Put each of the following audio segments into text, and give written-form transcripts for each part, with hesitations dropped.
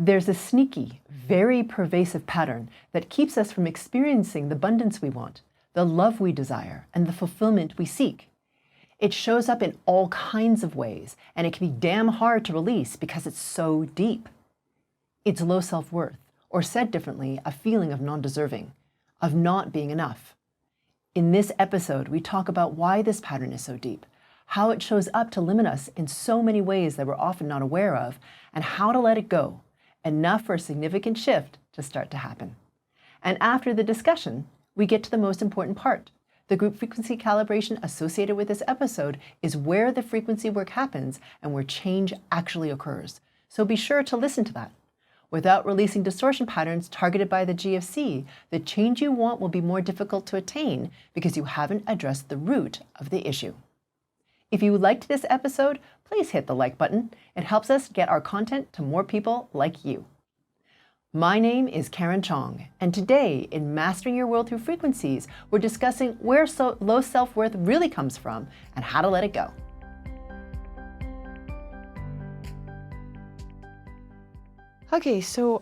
There's a sneaky, very pervasive pattern that keeps us from experiencing the abundance we want, the love we desire, and the fulfillment we seek. It shows up in all kinds of ways, and it can be damn hard to release because it's so deep. It's low self-worth, or said differently, a feeling of non-deserving, of not being enough. In this episode, we talk about why this pattern is so deep, how it shows up to limit us in so many ways that we're often not aware of, and how to let it go, enough for a significant shift to start to happen. And after the discussion, we get to the most important part. The group frequency calibration associated with this episode is where the frequency work happens and where change actually occurs. So be sure to listen to that. Without releasing distortion patterns targeted by the GFC, the change you want will be more difficult to attain because you haven't addressed the root of the issue. If you liked this episode, please hit the like button. It helps us get our content to more people like you. My name is Karen Cheong, and today in Mastering Your World Through Frequencies, we're discussing where low self-worth really comes from and how to let it go. Okay, so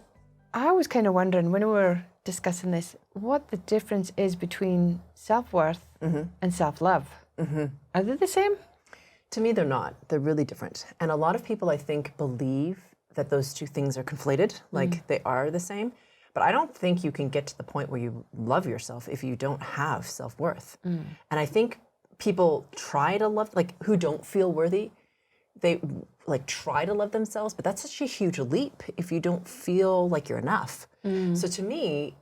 I was kind of wondering when we were discussing this, what the difference is between self-worth and self-love. Are they the same? To me, they're not. They're really different. And a lot of people, I think, believe that those two things are conflated, like they are the same. But I don't think you can get to the point where you love yourself if you don't have self-worth. And I think people try to love, like who don't feel worthy, they like try to love themselves, but that's such a huge leap if you don't feel like you're enough. So to me,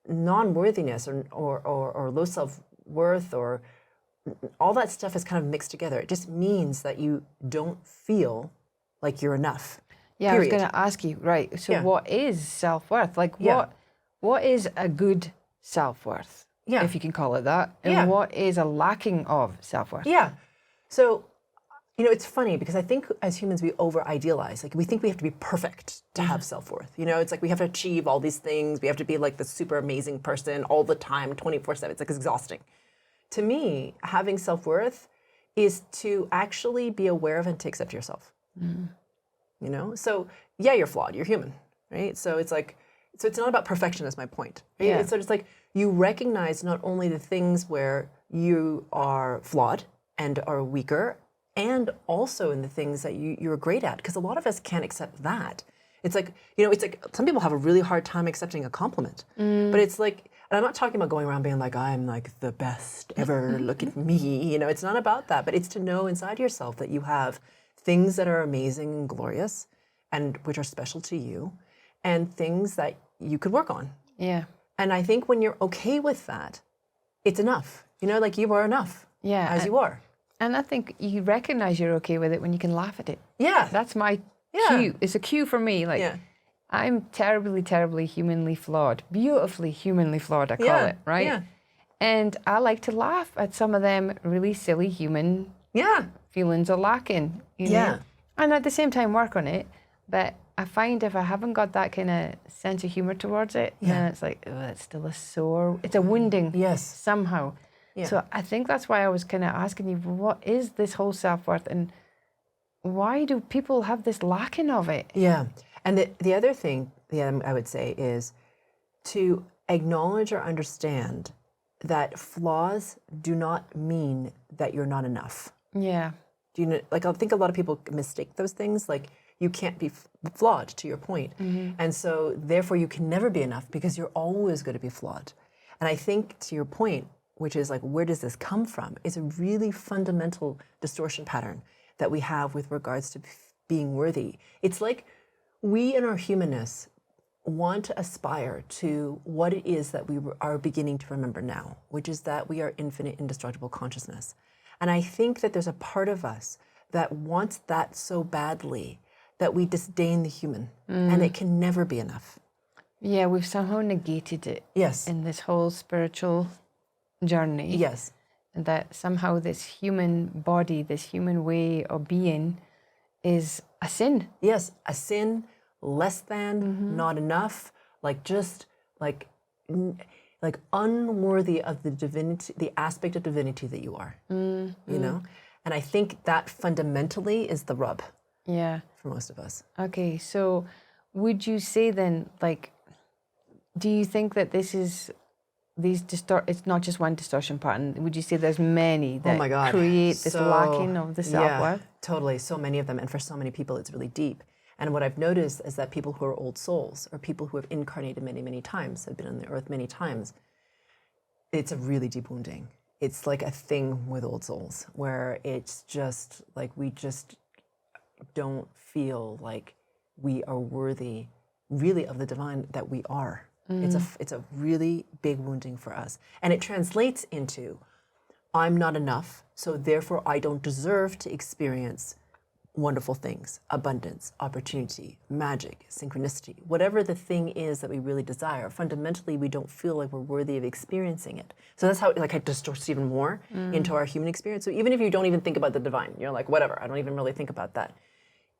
non-worthiness or low self-worth or all that stuff is kind of mixed together. It just means that you don't feel like you're enough. Yeah, period. I was going to ask you, right, so what is self-worth? Like what is a good self-worth, if you can call it that, and what is a lacking of self-worth? Yeah, so, you know, it's funny because I think as humans we over-idealize. Like we think we have to be perfect to have self-worth. You know, it's like we have to achieve all these things. We have to be like the super amazing person all the time, 24/7. It's like it's exhausting. To me, having self-worth is to actually be aware of and to accept yourself. You know, so yeah, you're flawed, you're human, right? So it's like, so it's not about perfection is my point. Right? Yeah. So it's like you recognize not only the things where you are flawed and are weaker, and also in the things that you're great at, because a lot of us can't accept that. It's like, you know, it's like some people have a really hard time accepting a compliment, but it's like, and I'm not talking about going around being like, I'm like the best ever, look at me, you know, it's not about that, but it's to know inside yourself that you have things that are amazing and glorious and which are special to you and things that you could work on. Yeah. And I think when you're okay with that, it's enough. You know, like you are enough as you are. And I think you recognize you're okay with it when you can laugh at it. Yeah. That's my cue. It's a cue for me. Like, I'm terribly, terribly humanly flawed. Beautifully humanly flawed, I call it, right? Yeah. And I like to laugh at some of them really silly human feelings are lacking, you know? And at the same time work on it, but I find if I haven't got that kind of sense of humor towards it, then it's like, oh, it's still a sore, it's a wounding somehow. So I think that's why I was kind of asking you, what is this whole self-worth and why do people have this lacking of it? Yeah, and the other thing I would say is to acknowledge or understand that flaws do not mean that you're not enough. Yeah. Do you know, like I think a lot of people mistake those things, like you can't be flawed, to your point. And so therefore you can never be enough because you're always going to be flawed. And I think to your point, which is like, where does this come from? Is a really fundamental distortion pattern that we have with regards to being worthy. It's like we in our humanness want to aspire to what it is that we are beginning to remember now, which is that we are infinite, indestructible consciousness. And I think that there's a part of us that wants that so badly that we disdain the human, and it can never be enough. Yeah, we've somehow negated it. Yes. In this whole spiritual journey. Yes. And that somehow this human body, this human way of being is a sin. Yes, a sin, less than, not enough, like just like unworthy of the divinity, the aspect of divinity that you are, you know? And I think that fundamentally is the rub. Yeah. For most of us. Okay, so would you say then, like, do you think that this is it's not just one distortion pattern? Would you say there's many that create this lacking of the self-worth? Yeah, totally. So many of them. And for so many people, it's really deep. And what I've noticed is that people who are old souls, or people who have incarnated many, many times, have been on the earth many times, it's a really deep wounding. It's like a thing with old souls where it's just like we just don't feel like we are worthy really of the divine that we are. It's a really big wounding for us. And it translates into, I'm not enough, so therefore I don't deserve to experience wonderful things, abundance, opportunity, magic, synchronicity, whatever the thing is that we really desire. Fundamentally, we don't feel like we're worthy of experiencing it. So that's how it distorts even more into our human experience. So even if you don't even think about the divine, you're like, whatever, I don't even really think about that.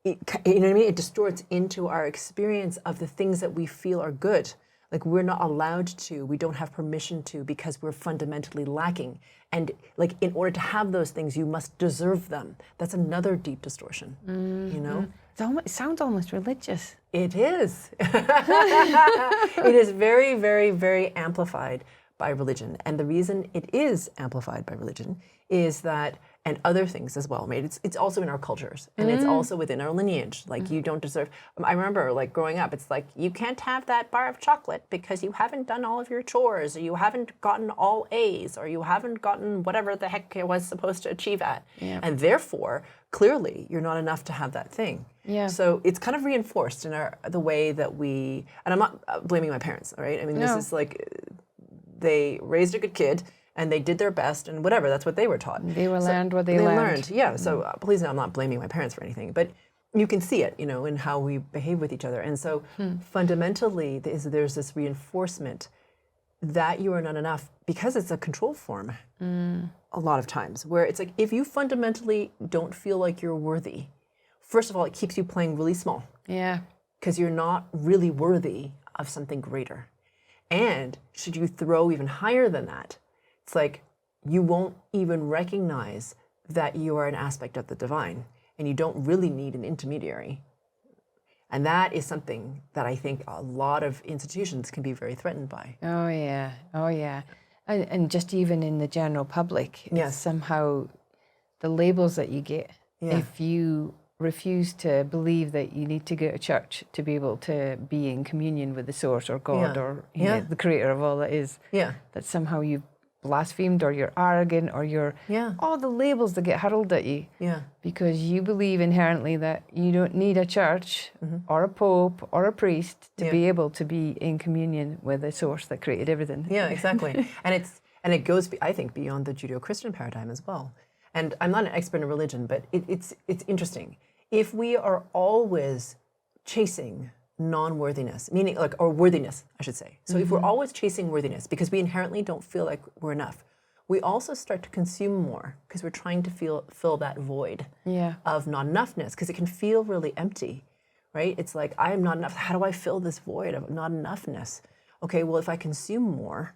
You know what I mean? It distorts into our experience of the things that we feel are good. Like we're not allowed to, we don't have permission to, because we're fundamentally lacking. And like in order to have those things, you must deserve them. That's another deep distortion, you know? It sounds almost religious. It is. It is very, very, very amplified by religion. And the reason it is amplified by religion is that, and other things as well, right? It's also in our cultures, and it's also within our lineage. Like you don't deserve, I remember like growing up, it's like, you can't have that bar of chocolate because you haven't done all of your chores, or you haven't gotten all A's, or you haven't gotten whatever the heck it was supposed to achieve at. Yeah. And therefore, clearly, you're not enough to have that thing. Yeah. So it's kind of reinforced in the way that we, and I'm not blaming my parents, all right? I mean, this is like, they raised a good kid, and they did their best, and whatever, that's what they were taught. They were learned what they learned. Yeah, so please, I'm not blaming my parents for anything, but you can see it, you know, in how we behave with each other. And so fundamentally, there's this reinforcement that you are not enough, because it's a control form a lot of times, where it's like, if you fundamentally don't feel like you're worthy, first of all, it keeps you playing really small. Yeah. Because you're not really worthy of something greater. And should you throw even higher than that, it's like you won't even recognize that you are an aspect of the divine, and you don't really need an intermediary. And that is something that I think a lot of institutions can be very threatened by. Oh, yeah. Oh, yeah. And just even in the general public, it's somehow the labels that you get if you refuse to believe that you need to go to church to be able to be in communion with the source or God or you know, the creator of all that is. Yeah. That somehow you've blasphemed, or you're arrogant, or you're all the labels that get hurled at you. Yeah. Because you believe inherently that you don't need a church or a pope or a priest to be able to be in communion with the source that created everything. Yeah, exactly. and it goes, I think, beyond the Judeo-Christian paradigm as well. And I'm not an expert in religion, but it's interesting. If we are always chasing non-worthiness, meaning like, or worthiness, I should say. So if we're always chasing worthiness because we inherently don't feel like we're enough, we also start to consume more because we're trying to fill that void of not enoughness, because it can feel really empty, right? It's like, I am not enough. How do I fill this void of not enoughness? Okay, well, if I consume more,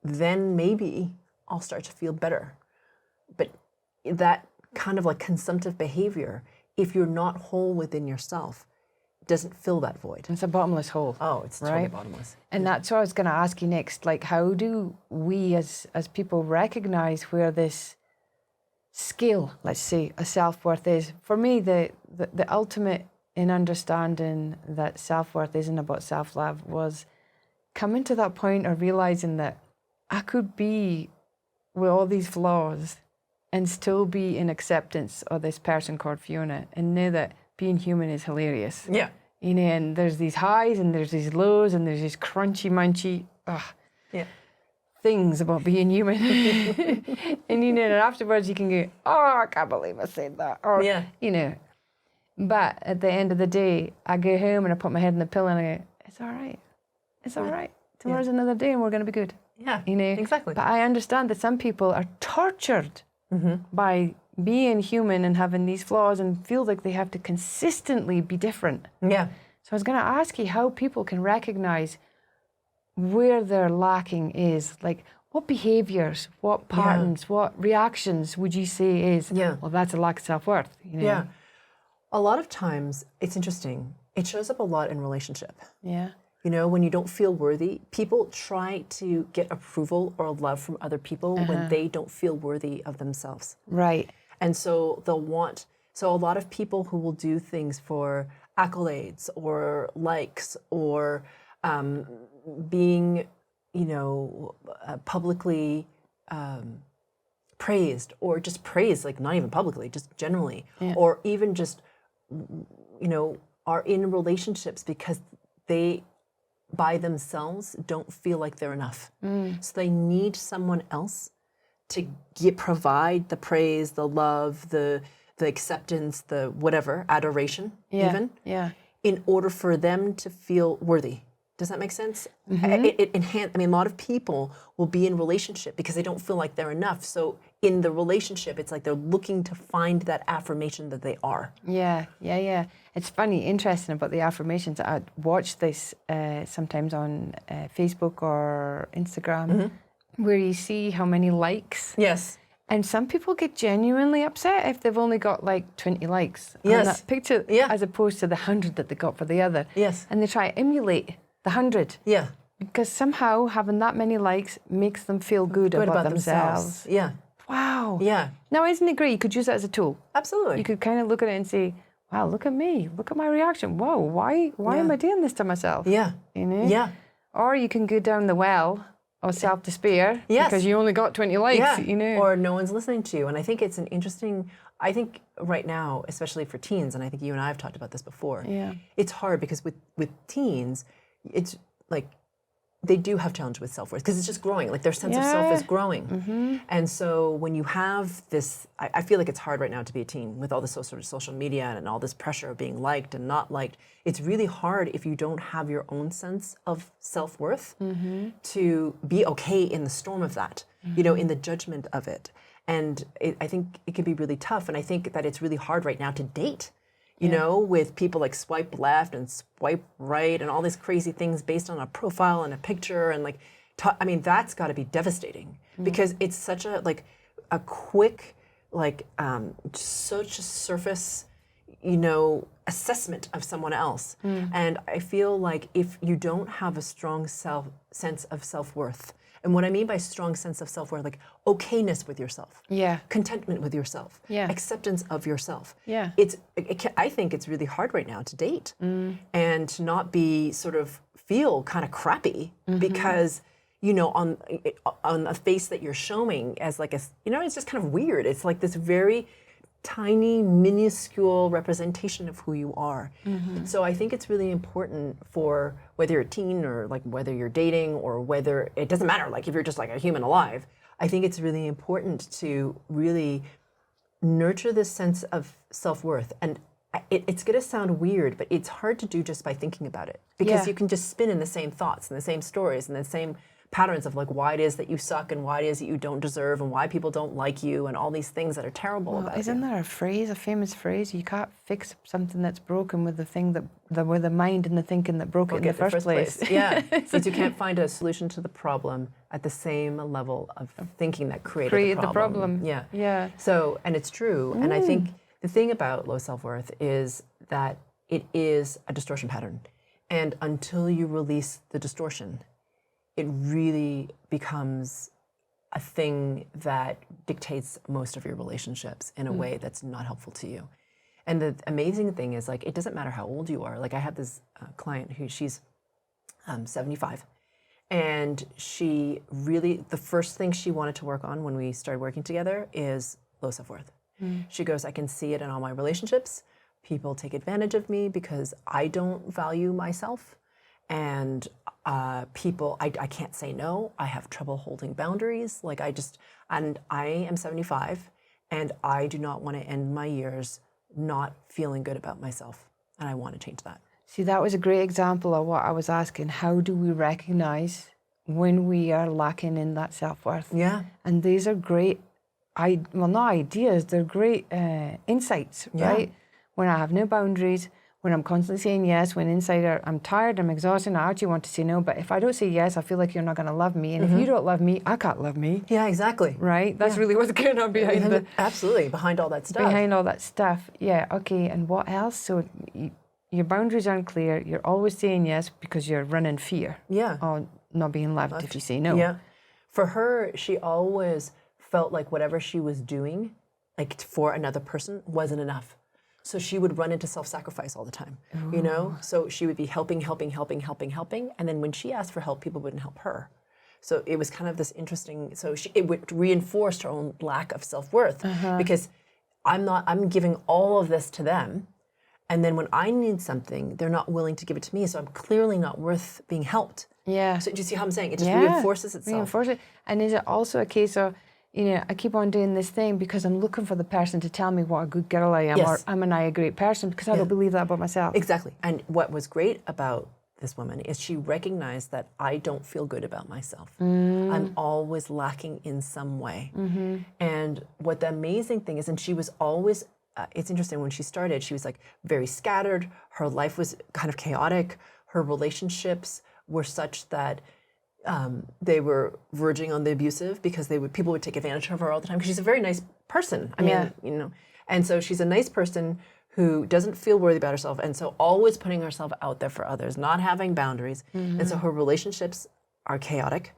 then maybe I'll start to feel better. But that kind of like consumptive behavior, if you're not whole within yourself, doesn't fill that void. It's a bottomless hole. Oh, it's totally bottomless. And that's what I was going to ask you next. Like, how do we as people recognize where this scale, let's say, a self-worth is? For me, the ultimate in understanding that self-worth isn't about self-love was coming to that point of realizing that I could be with all these flaws and still be in acceptance of this person called Fiona, and know that being human is hilarious. Yeah. You know, and there's these highs and there's these lows and there's these crunchy munchy things about being human. And you know, and afterwards you can go, oh, I can't believe I said that. Or you know. But at the end of the day, I go home and I put my head in the pillow and I go, it's all right. It's all right. Tomorrow's another day and we're gonna be good. Yeah. You know? Exactly. But I understand that some people are tortured by being human and having these flaws and feel like they have to consistently be different. Yeah. So I was going to ask you how people can recognize where their lacking is. Like, what behaviors, what patterns, what reactions would you say is, well, that's a lack of self-worth? You know? Yeah. A lot of times, it's interesting. It shows up a lot in relationship. Yeah. You know, when you don't feel worthy, people try to get approval or love from other people when they don't feel worthy of themselves. Right. And so so a lot of people who will do things for accolades or likes or being, you know, publicly praised, or just praised, like not even publicly, just generally, or even just, you know, are in relationships because they by themselves don't feel like they're enough. So they need someone else to provide the praise, the love, the acceptance, the whatever, adoration, even, in order for them to feel worthy. Does that make sense? It I mean, a lot of people will be in relationship because they don't feel like they're enough. So in the relationship, it's like they're looking to find that affirmation that they are. Yeah. It's funny, interesting about the affirmations. I watch this sometimes on Facebook or Instagram, where you see how many likes. Yes. And some people get genuinely upset if they've only got like 20 likes on that picture, as opposed to the 100 that they got for the other. Yes. And they try to emulate the 100. Yeah. Because somehow having that many likes makes them feel good about themselves. Yeah. Wow. Yeah. Now, isn't it great? You could use that as a tool. Absolutely. You could kind of look at it and say, wow, look at me. Look at my reaction. Whoa, why am I doing this to myself? Yeah. You know? Yeah. Or you can go down the well of self-despair because you only got 20 likes, you know. Or no one's listening to you. And I think it's I think right now, especially for teens, and I think you and I have talked about this before, it's hard because with teens, it's like they do have challenge with self-worth because it's just growing. Like their sense of self is growing. And so when you have this, I feel like it's hard right now to be a teen with all this social media and all this pressure of being liked and not liked. It's really hard if you don't have your own sense of self-worth to be okay in the storm of that, you know, in the judgment of it. And I think it can be really tough. And I think that it's really hard right now to date. You know, with people like swipe left and swipe right and all these crazy things based on a profile and a picture and like, I mean, that's got to be devastating because it's such a quick, such a surface, you know, assessment of someone else. And I feel like if you don't have a strong sense of self-worth, and what I mean by strong sense of self-worth, like okayness with yourself, contentment with yourself, acceptance of yourself. I think it's really hard right now to date and to not be feel kind of crappy because, you know, on a face that you're showing as like you know, it's just kind of weird. It's like this very tiny, minuscule representation of who you are. So I think it's really important for whether you're a teen or like whether you're dating or whether, it doesn't matter, like if you're just like a human alive, I think it's really important to really nurture this sense of self-worth. And it's going to sound weird, but it's hard to do just by thinking about it because you can just spin in the same thoughts and the same stories and the same patterns of like why it is that you suck and why it is that you don't deserve and why people don't like you and all these things that are terrible about you. Isn't there a famous phrase, you can't fix something that's broken with the thing with the mind and the thinking that broke it in the first place. Yeah, because you can't find a solution to the problem at the same level of thinking that created the problem. Yeah. So, and it's true. And I think the thing about low self-worth is that it is a distortion pattern. And until you release the distortion, it really becomes a thing that dictates most of your relationships in a way that's not helpful to you. And the amazing thing is, like, it doesn't matter how old you are. Like, I had this client who she's 75, and she really, the first thing she wanted to work on when we started working together is low self-worth. She goes, I can see it in all my relationships. People take advantage of me because I don't value myself. And people, I can't say no. I have trouble holding boundaries. Like and I am 75 and I do not want to end my years not feeling good about myself. And I want to change that. See, that was a great example of what I was asking. How do we recognize when we are lacking in that self-worth? Yeah. And these are great, not ideas, they're great insights, right? When I have no boundaries, when I'm constantly saying yes, when inside I'm tired, I'm exhausted, I actually want to say no, but if I don't say yes, I feel like you're not going to love me. And if you don't love me, I can't love me. Yeah, exactly. Right? That's really what's going on behind Absolutely, behind all that stuff. Behind all that stuff, yeah, okay. And what else? So, you your boundaries aren't clear, you're always saying yes because you're running fear. Yeah. Or not being loved if you say no. Yeah. For her, she always felt like whatever she was doing, like for another person, wasn't enough. So she would run into self-sacrifice all the time, you know? So she would be helping. And then when she asked for help, people wouldn't help her. So it was kind of this interesting, it would reinforce her own lack of self-worth because I'm giving all of this to them. And then when I need something, they're not willing to give it to me. So I'm clearly not worth being helped. Yeah. So do you see how I'm saying? It just reinforces itself. Reinforce it. And is it also a case of, I keep on doing this thing because I'm looking for the person to tell me what a good girl I am, or am I a great person, because I don't believe that about myself. Exactly. And what was great about this woman is she recognized that I don't feel good about myself. I'm always lacking in some way. And what the amazing thing is, and she was always, it's interesting, when she started, she was like very scattered. Her life was kind of chaotic. Her relationships were such that they were verging on the abusive, because people would take advantage of her all the time, because she's a very nice person. I mean, and so she's a nice person who doesn't feel worthy about herself, and so always putting herself out there for others, not having boundaries. And so her relationships are chaotic,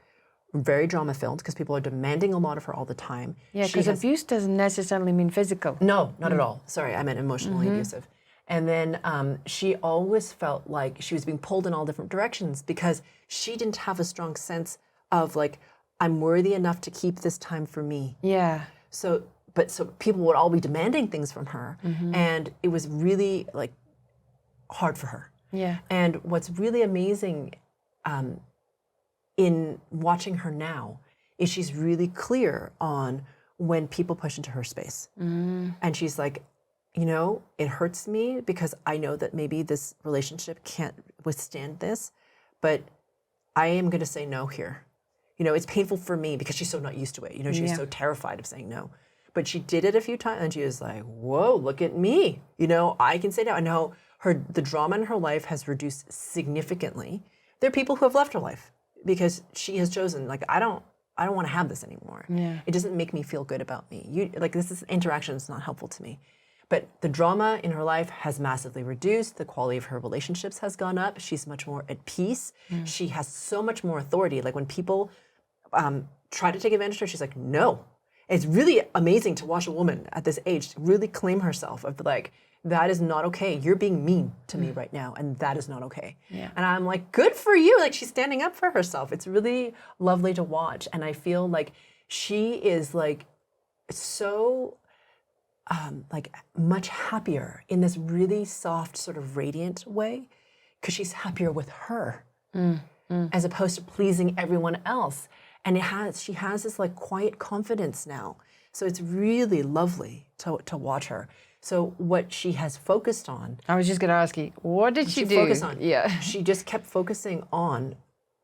very drama-filled, because people are demanding a lot of her all the time. Yeah, because abuse doesn't necessarily mean physical. No, not at all. Sorry, I meant emotionally abusive. And then she always felt like she was being pulled in all different directions, because she didn't have a strong sense of like, I'm worthy enough to keep this time for me. Yeah. So people would all be demanding things from her, and it was really like hard for her. Yeah. And what's really amazing in watching her now is she's really clear on when people push into her space. And she's like, it hurts me because I know that maybe this relationship can't withstand this, but I am going to say no here. It's painful for me because she's so not used to it. She's so terrified of saying no. But she did it a few times, and she was like, whoa, look at me. I can say no. I know the drama in her life has reduced significantly. There are people who have left her life because she has chosen, like, I don't want to have this anymore. Yeah. It doesn't make me feel good about me. This interaction is not helpful to me. But the drama in her life has massively reduced. The quality of her relationships has gone up. She's much more at peace. She has so much more authority. Like when people try to take advantage of her, she's like, no. It's really amazing to watch a woman at this age really claim herself of like, that is not okay. You're being mean to me right now, and that is not okay. Yeah. And I'm like, good for you. Like, she's standing up for herself. It's really lovely to watch. And I feel like she is like so like much happier in this really soft, sort of radiant way, because she's happier with her as opposed to pleasing everyone else. And she has this like quiet confidence now. So it's really lovely to watch her. So what she has focused on. I was just going to ask you, what did she do? Focus on? Yeah. She just kept focusing on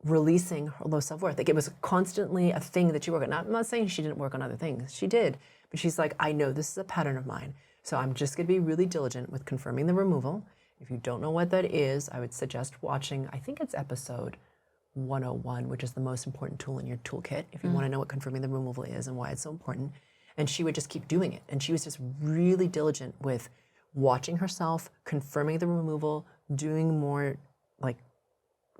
releasing her low self-worth. Like it was constantly a thing that she worked on. I'm not saying she didn't work on other things. She did. But she's like, I know this is a pattern of mine. So I'm just going to be really diligent with confirming the removal. If you don't know what that is, I would suggest watching, I think it's episode 101, which is the most important tool in your toolkit, if you want to know what confirming the removal is and why it's so important. And she would just keep doing it. And she was just really diligent with watching herself, confirming the removal, doing more like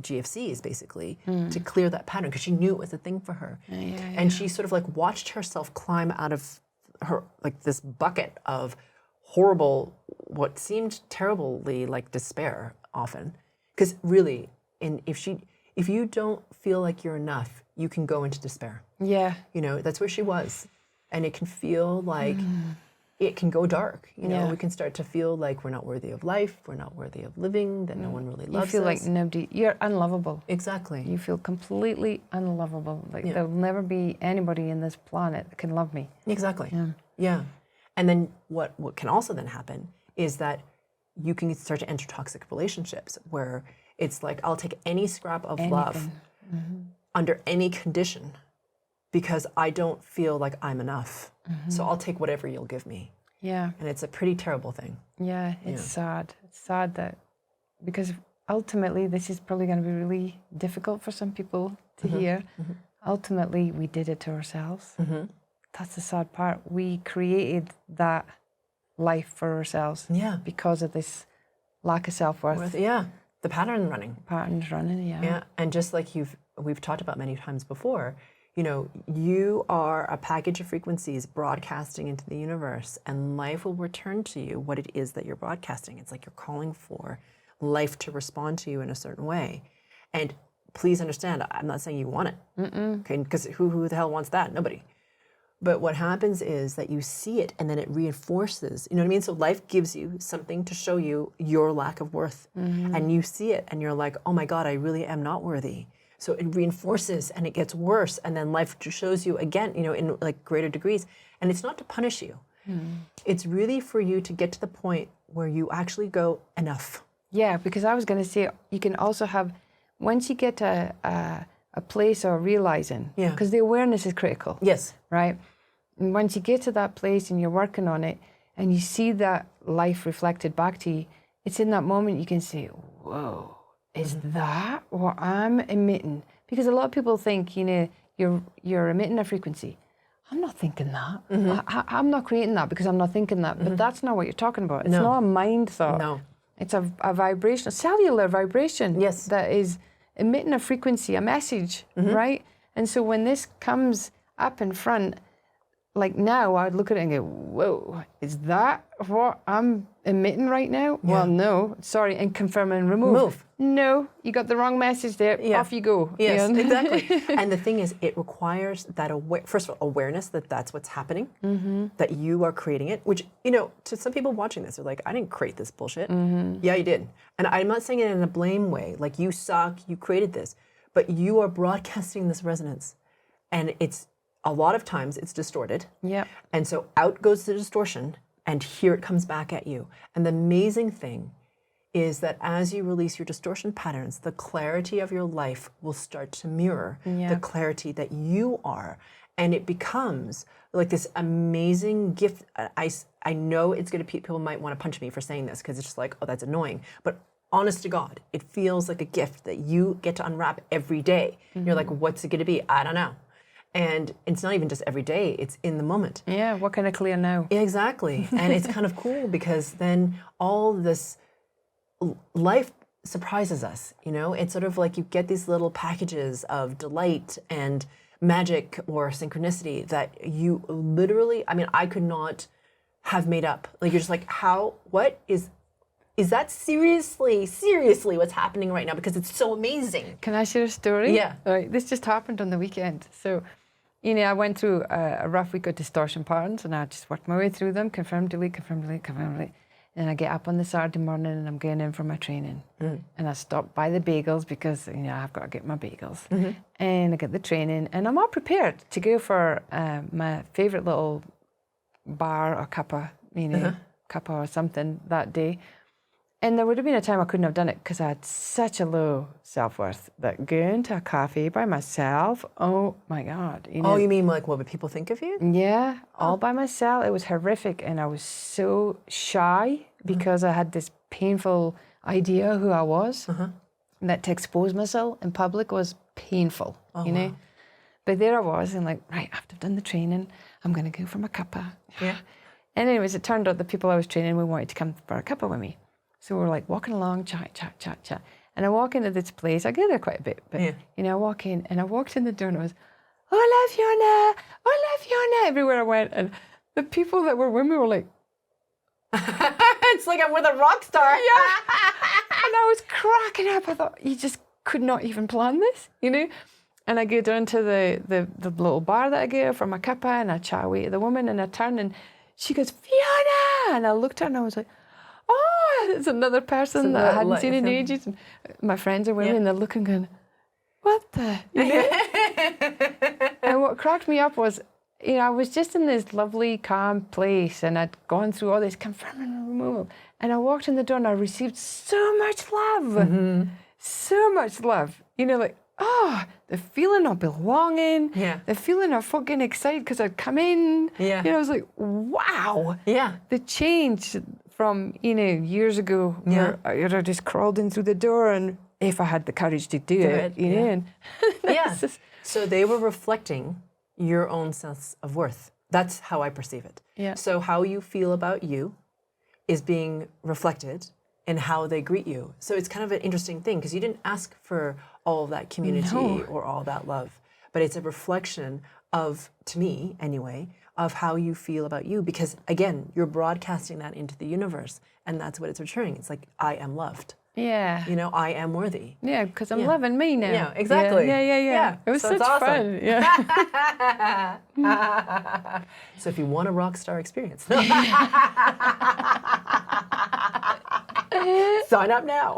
GFCs basically to clear that pattern, because she knew it was a thing for her. And she sort of like watched herself climb out of her, like this bucket of horrible, what seemed terribly like despair often. Because really, if you don't feel like you're enough, you can go into despair. Yeah. That's where she was. And it can feel like it can go dark. We can start to feel like we're not worthy of life, we're not worthy of living, that no one really loves us. You feel like you're unlovable. Exactly. You feel completely unlovable. Like there'll never be anybody in this planet that can love me. Exactly. Yeah. And then what can also then happen is that you can start to enter toxic relationships where it's like, I'll take any scrap of love under any condition, because I don't feel like I'm enough. So I'll take whatever you'll give me. Yeah. And it's a pretty terrible thing. Yeah, it's sad. It's sad that, because ultimately this is probably going to be really difficult for some people to hear. Ultimately, we did it to ourselves. That's the sad part. We created that life for ourselves because of this lack of self-worth. Yeah, the pattern running. Patterns running, yeah. Yeah, and just like we've talked about many times before, you are a package of frequencies broadcasting into the universe, and life will return to you what it is that you're broadcasting. It's like you're calling for life to respond to you in a certain way. And please understand, I'm not saying you want it, okay? Because who the hell wants that? Nobody. But what happens is that you see it and then it reinforces, you know what I mean? So life gives you something to show you your lack of worth. And you see it and you're like, oh my God, I really am not worthy. So it reinforces and it gets worse. And then life shows you again, in like greater degrees. And it's not to punish you. It's really for you to get to the point where you actually go, enough. Yeah, because I was going to say, you can also have, once you get to a place of realizing, because the awareness is critical. Yes. Right? And once you get to that place and you're working on it and you see that life reflected back to you, it's in that moment you can say, whoa, is that what I'm emitting? Because a lot of people think, you're emitting a frequency. I'm not thinking that. I'm not creating that because I'm not thinking that. But that's not what you're talking about. It's not a mind thought. No. It's a vibration, a cellular vibration. Yes. That is emitting a frequency, a message, right? And so when this comes up in front, like now, I'd look at it and go, whoa, is that what I'm emitting right now? Yeah. Well, no, sorry, and confirm and remove. No, you got the wrong message there. Yeah. Off you go. Yes, exactly. And the thing is, it requires that, first of all, awareness that that's what's happening, that you are creating it, which, to some people watching this, they're like, I didn't create this bullshit. Yeah, you did. And I'm not saying it in a blame way, like you suck, you created this, but you are broadcasting this resonance. And it's, a lot of times it's distorted. Yeah. And so out goes the distortion and here it comes back at you. And the amazing thing is that as you release your distortion patterns, the clarity of your life will start to mirror the clarity that you are. And it becomes like this amazing gift. I know it's going to, people might want to punch me for saying this because it's just like, oh, that's annoying. But honest to God, it feels like a gift that you get to unwrap every day. You're like, what's it going to be? I don't know. And it's not even just every day, it's in the moment. Yeah, what can I clear now? Exactly. And it's kind of cool because then all this life surprises us, It's sort of like you get these little packages of delight and magic or synchronicity that you literally, I could not have made up. Like you're just like, what is that seriously what's happening right now? Because it's so amazing. Can I share a story? Yeah. All right, this just happened on the weekend. So, I went through a rough week of distortion patterns and I just worked my way through them, confirm, delete, confirm, delete, confirm, delete. And I get up on the Saturday morning and I'm going in for my training. And I stop by the bagels because, I've got to get my bagels. And I get the training and I'm all prepared to go for my favourite little bar or cuppa, cuppa or something that day. And there would have been a time I couldn't have done it because I had such a low self-worth that going to a cafe by myself, oh my God. Oh, you mean like what would people think of you? Yeah, all by myself. It was horrific. And I was so shy because I had this painful idea who I was. That to expose myself in public was painful, Wow. But there I was and like, right, after I've done the training, I'm going to go for my cuppa. Yeah. And anyways, it turned out the people I was training wanted to come for a cuppa with me. So we're like walking along, chat. And I walk into this place. I go there quite a bit, but I walk in and I walked in the door and I was, hola Fiona, everywhere I went. And the people that were with me were like, it's like I'm with a rock star. Yeah. And I was cracking up. I thought, you just could not even plan this, And I go down to the little bar that I go for my cuppa and I chat away to the woman and I turn and she goes, Fiona. And I looked at her and I was like, oh, it's another person that I hadn't seen in ages. And my friends are with me and they're looking going, what the? And what cracked me up was, I was just in this lovely, calm place and I'd gone through all this confirm and removal. And I walked in the door and I received so much love. So much love. Like, the feeling of belonging. Yeah. The feeling of fucking excited because I'd come in. Yeah. I was like, wow. Yeah. The change from, years ago where I just crawled in through the door and if I had the courage to do it, And So they were reflecting your own sense of worth. That's how I perceive it. Yeah. So how you feel about you is being reflected in how they greet you. So it's kind of an interesting thing because you didn't ask for all of that community or all that love, but it's a reflection of, to me anyway, of how you feel about you, because again, you're broadcasting that into the universe, and that's what it's returning. It's like, I am loved. Yeah. You know, I am worthy. Yeah, because I'm loving me now. Yeah, exactly. Yeah. It was so such it's awesome. fun. Yeah. So if you want a rock star experience, sign up now.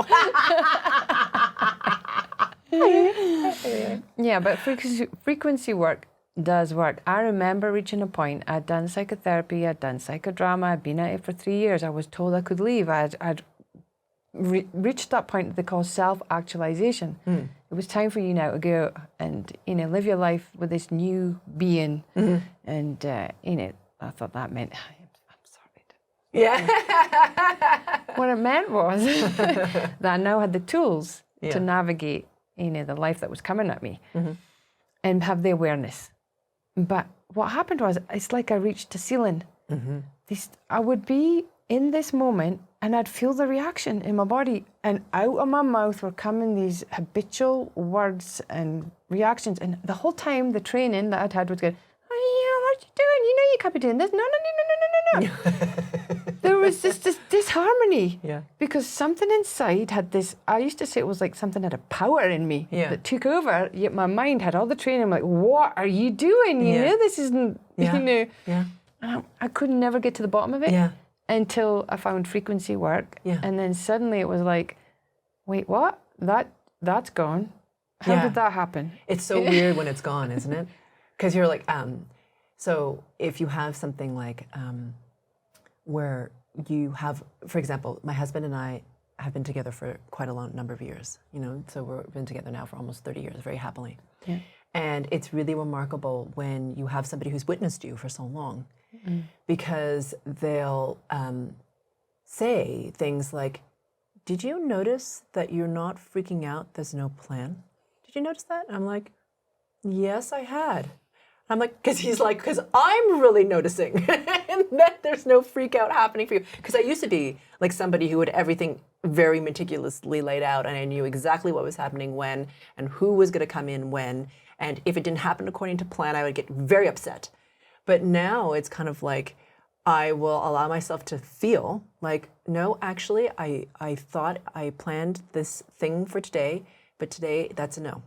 Yeah, but frequency work does work. I remember reaching a point, I'd done psychotherapy, I'd done psychodrama, I'd been at it for 3 years. I was told I could leave. I'd reached that point they call self-actualization. It was time for you now to go and, you know, live your life with this new being. And, you know, I thought that meant, I'm sorry. Yeah. What it meant was that I now had the tools to navigate, you know, the life that was coming at me and have the awareness. But what happened was, it's like I reached a ceiling. I would be in this moment and I'd feel the reaction in my body, and out of my mouth were coming these habitual words and reactions. And the whole time the training that I'd had was going, oh, what are you doing? You know you can't be doing this. No. There was this disharmony. Yeah. Because something inside had this, I used to say it was like something had a power in me that took over, yet my mind had all the training. I'm like, what are you doing? You know, this isn't, you know. Yeah. And I could never get to the bottom of it. Yeah. Until I found frequency work. Yeah. And then suddenly it was like, wait, what? That's gone. How did that happen? It's so weird when it's gone, isn't it? Because you're like, so if you have something like where you have, for example, my husband and I have been together for quite a long number of years, you know, so we've been together now for almost 30 years, very happily. Yeah. And it's really remarkable when you have somebody who's witnessed you for so long, because they'll say things like, did you notice that you're not freaking out? There's no plan. Did you notice that? And I'm like, yes, I had. I'm like, because he's like, because I'm really noticing that there's no freak out happening for you. Because I used to be like somebody who had everything very meticulously laid out, and I knew exactly what was happening when and who was going to come in when. And if it didn't happen according to plan, I would get very upset. But now it's kind of like, I will allow myself to feel like, no, actually, I thought I planned this thing for today, but today that's a no.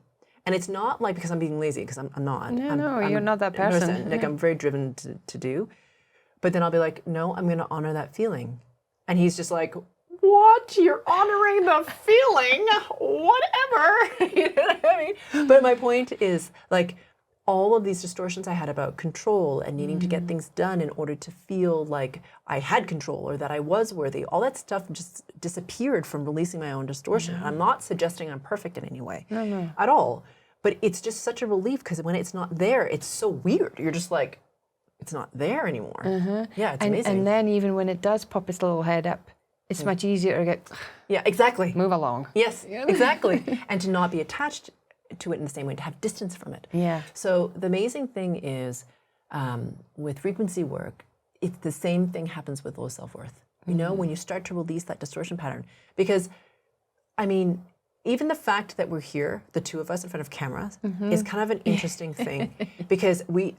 And it's not like because I'm being lazy, because I'm not. No, you're not that person. Like I'm very driven to do. But then I'll be like, no, I'm going to honor that feeling. And he's just like, what? You're honoring the feeling? Whatever. You know what I mean? But my point is, like, all of these distortions I had about control and needing to get things done in order to feel like I had control or that I was worthy, all that stuff just disappeared from releasing my own distortion. I'm not suggesting I'm perfect in any way at all. But it's just such a relief, because when it's not there, it's so weird. You're just like, it's not there anymore. Yeah, it's amazing. And then even when it does pop its little head up, it's much easier to get, exactly. move along. Yes, exactly. And to not be attached to it in the same way, to have distance from it. Yeah. So the amazing thing is, with frequency work, it's the same thing happens with low self-worth. You know, when you start to release that distortion pattern. Because, I mean, even the fact that we're here, the two of us in front of cameras, is kind of an interesting thing, because we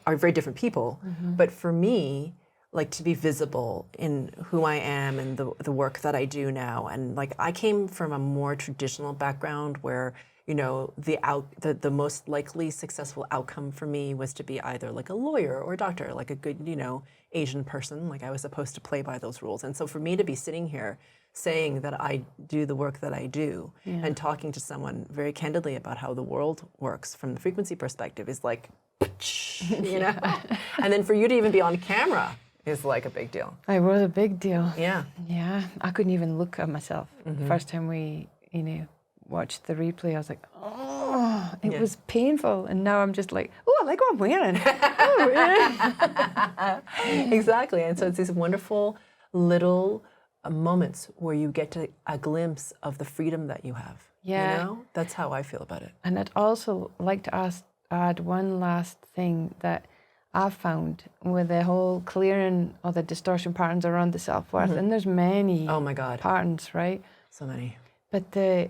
are very different people. But for me, like, to be visible in who I am and the work that I do now, and like, I came from a more traditional background where, you know, the most likely successful outcome for me was to be either like a lawyer or a doctor, like a good, you know, Asian person. Like, I was supposed to play by those rules. And so for me to be sitting here saying that I do the work that I do and talking to someone very candidly about how the world works from the frequency perspective is like, you know? And then for you to even be on camera is like a big deal. It was a big deal. Yeah. Yeah. I couldn't even look at myself. The first time we, you know, watched the replay, I was like, oh, it was painful. And now I'm just like, oh, I like what I'm wearing. Oh, yeah. Exactly. And so it's these wonderful little moments where you get a glimpse of the freedom that you have. Yeah. You know? That's how I feel about it. And I'd also like to add one last thing, that I've found with the whole clearing of the distortion patterns around the self-worth, and there's many Oh my God. patterns, right? So many. But the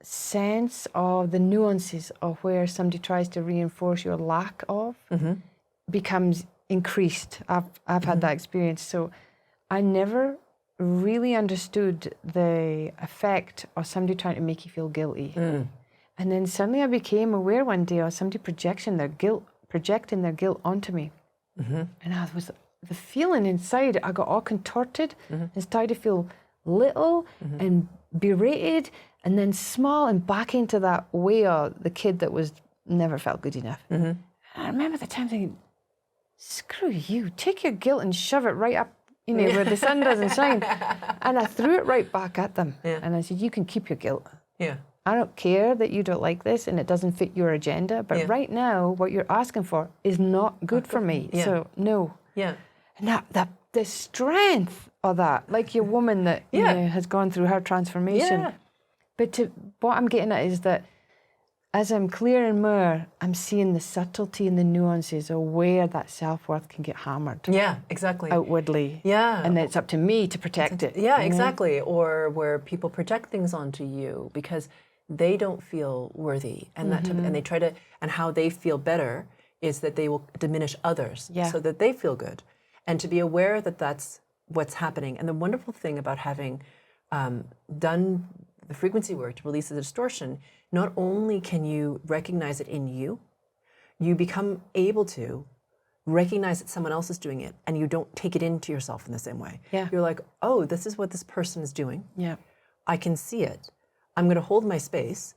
sense of the nuances of where somebody tries to reinforce your lack of becomes increased. I've had that experience. So I never really understood the effect of somebody trying to make you feel guilty. And then suddenly I became aware one day of somebody projecting their guilt onto me. And I was, the feeling inside, I got all contorted and started to feel little and berated and then small and back into that way of the kid that was never felt good enough. And I remember the time thinking, screw you, take your guilt and shove it right up, you know, where the sun doesn't shine. And I threw it right back at them. And I said, you can keep your guilt. I don't care that you don't like this and it doesn't fit your agenda, but right now what you're asking for is not good for me. So no. And that the strength of that, like your woman that you know, has gone through her transformation. But what I'm getting at is that as I'm clearing more, I'm seeing the subtlety and the nuances of where that self-worth can get hammered. Exactly. Outwardly. And it's up to me to protect it. Exactly. Or where people project things onto you because they don't feel worthy, and that and they try to, and how they feel better is that they will diminish others so that they feel good, and to be aware that that's what's happening. And the wonderful thing about having done the frequency work to release the distortion, not only can you recognize it in you, you become able to recognize that someone else is doing it, and you don't take it into yourself in the same way. You're like, oh, this is what this person is doing. I can see it. I'm going to hold my space,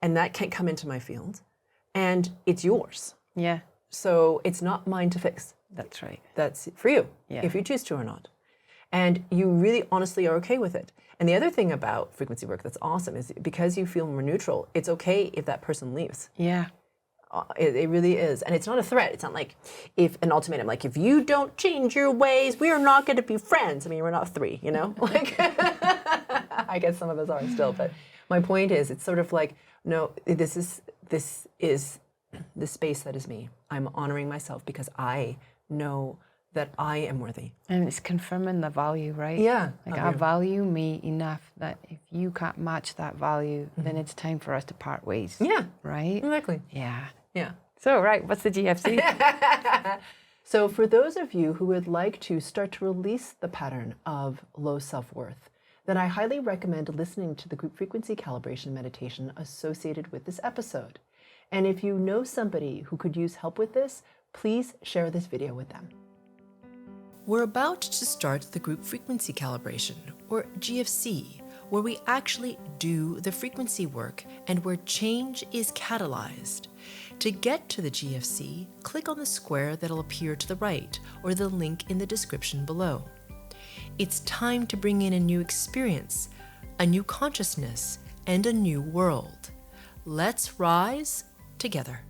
and that can't come into my field, and it's yours. So it's not mine to fix. That's right. That's for you, if you choose to or not. And you really honestly are okay with it. And the other thing about frequency work that's awesome is because you feel more neutral, it's okay if that person leaves. It really is. And it's not a threat. It's not like if an ultimatum, like if you don't change your ways, we are not going to be friends. I mean, we're not 3, you know? Like, I guess some of us are still, but my point is, it's sort of like, no, this is the space that is me. I'm honoring myself because I know that I am worthy. And it's confirming the value, right? Like I value me enough that if you can't match that value, then it's time for us to part ways. Right? Exactly. So, right, what's the GFC? So for those of you who would like to start to release the pattern of low self-worth, then I highly recommend listening to the group frequency calibration meditation associated with this episode. And if you know somebody who could use help with this, please share this video with them. We're about to start the group frequency calibration, or GFC, where we actually do the frequency work and where change is catalyzed. To get to the GFC, click on the square that'll appear to the right or the link in the description below. It's time to bring in a new experience, a new consciousness, and a new world. Let's rise together.